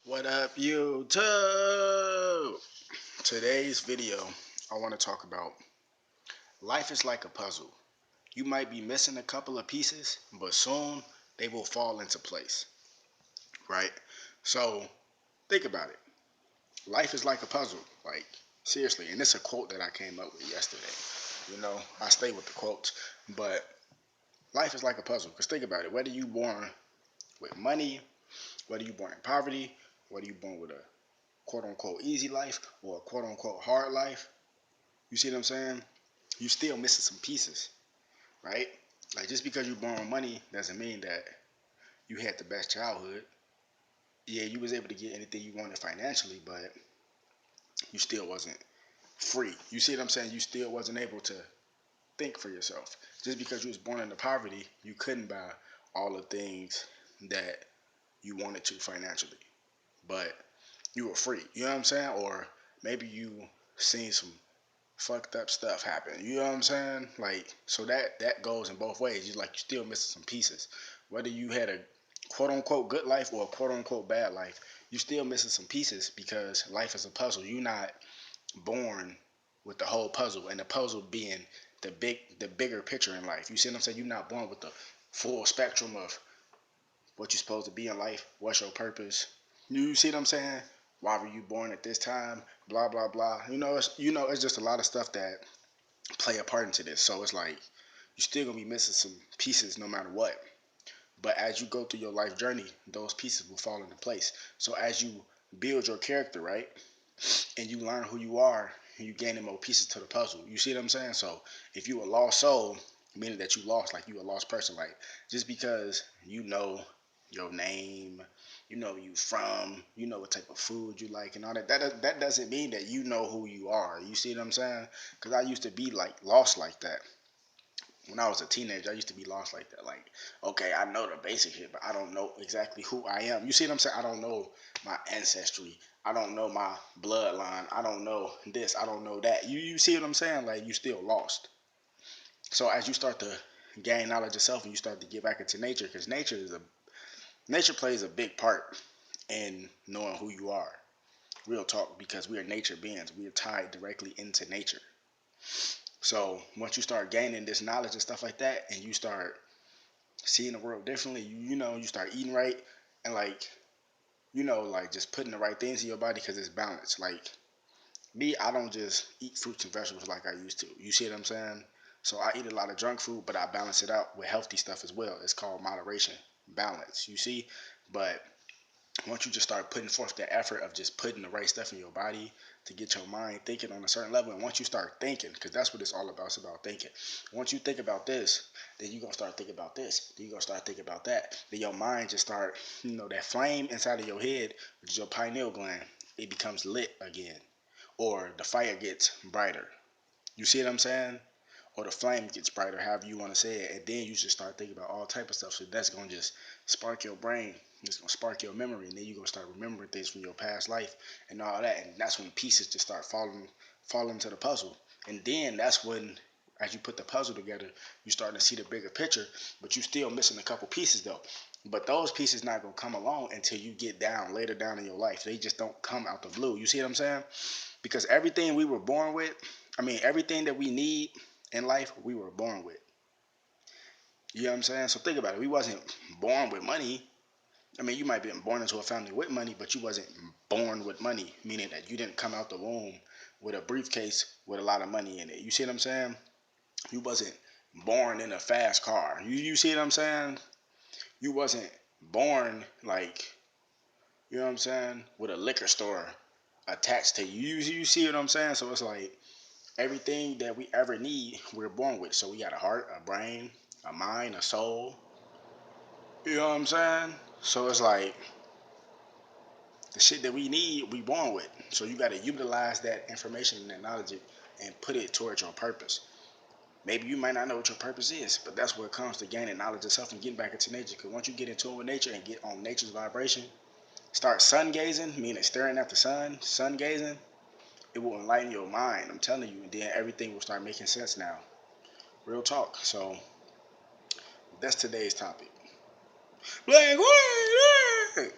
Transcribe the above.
What up, YouTube? Today's video, I want to talk about life is like a puzzle. You might be missing a couple of pieces, but soon they will fall into place, right? So, think about it. Life is like a puzzle, like seriously, and it's a quote that I came up with yesterday. I stay with the quotes, but life is like a puzzle. Because think about it, whether you born with money, whether you born in poverty, whether you born with a quote unquote easy life or a quote unquote hard life, you see what I'm saying? You still missing some pieces, right? Like just because you born with money doesn't mean that you had the best childhood. Yeah, you was able to get anything you wanted financially, but you still wasn't free. You see what I'm saying? You still wasn't able to think for yourself. Just because you was born into poverty, you couldn't buy all the things that you wanted to financially. But you were free. You know what I'm saying? Or maybe you seen some fucked up stuff happen. You know what I'm saying? Like, so that goes in both ways. You still missing some pieces. Whether you had a quote unquote good life or a quote unquote bad life, you still missing some pieces because life is a puzzle. You're not born with the whole puzzle, and the puzzle being the bigger picture in life. You see what I'm saying? You're not born with the full spectrum of what you're supposed to be in life. What's your purpose? You see what I'm saying? Why were you born at this time? Blah blah blah. It's just a lot of stuff that play a part into this. So it's like you're still gonna be missing some pieces no matter what. But as you go through your life journey, those pieces will fall into place. So as you build your character, right, and you learn who you are, and you gaining more pieces to the puzzle. You see what I'm saying? So if you a lost soul, meaning that you lost, like you a lost person, like just because you know your name, you know where you from, you know what type of food you like and all that. That doesn't mean that you know who you are. You see what I'm saying? Because I used to be like lost like that. When I was a teenager, I used to be lost like that. Like, okay, I know the basic shit, but I don't know exactly who I am. You see what I'm saying? I don't know my ancestry. I don't know my bloodline. I don't know this. I don't know that. You see what I'm saying? Like, you still lost. So as you start to gain knowledge of self and you start to get back into nature, because nature plays a big part in knowing who you are. Real talk, because we are nature beings. We are tied directly into nature. So once you start gaining this knowledge and stuff like that, and you start seeing the world differently, you start eating right, and like just putting the right things in your body because it's balanced. Like me, I don't just eat fruits and vegetables like I used to. You see what I'm saying? So I eat a lot of junk food, but I balance it out with healthy stuff as well. It's called moderation, balance. You see, but once you just start putting forth the effort of just putting the right stuff in your body to get your mind thinking on a certain level, and once you start thinking, because that's what it's all about, it's about thinking. Once you think about this, then you're gonna start thinking about this, then you're gonna start thinking about that, then your mind just start, that flame inside of your head, which is your pineal gland, it becomes lit again, or the fire gets brighter. You see what I'm saying? Or the flame gets brighter, however you want to say it, and then you just start thinking about all type of stuff. So that's gonna just spark your brain. It's gonna spark your memory, and then you're gonna start remembering things from your past life and all that. And that's when pieces just start falling into the puzzle. And then that's when, as you put the puzzle together, you starting to see the bigger picture. But you still missing a couple pieces though. But those pieces not gonna come along until you get down later down in your life. They just don't come out the blue. You see what I'm saying? Because everything we were born with, everything that we need in life, we were born with. You know what I'm saying? So think about it. We wasn't born with money. You might have been born into a family with money, but you wasn't born with money, meaning that you didn't come out the womb with a briefcase with a lot of money in it. You see what I'm saying? You wasn't born in a fast car. You see what I'm saying? You wasn't born like, you know what I'm saying, with a liquor store attached to you. You see what I'm saying? So it's like everything that we ever need, we're born with. So we got a heart, a brain, a mind, a soul. You know what I'm saying? So it's like the shit that we need, we born with. So you got to utilize that information and that knowledge and put it towards your purpose. Maybe you might not know what your purpose is, but that's where it comes to gaining knowledge of self and getting back into nature. Because once you get into it with nature and get on nature's vibration, start sun gazing, meaning staring at the sun gazing, it will enlighten your mind. I'm telling you, and then everything will start making sense now. Real talk. So that's today's topic. Black, white.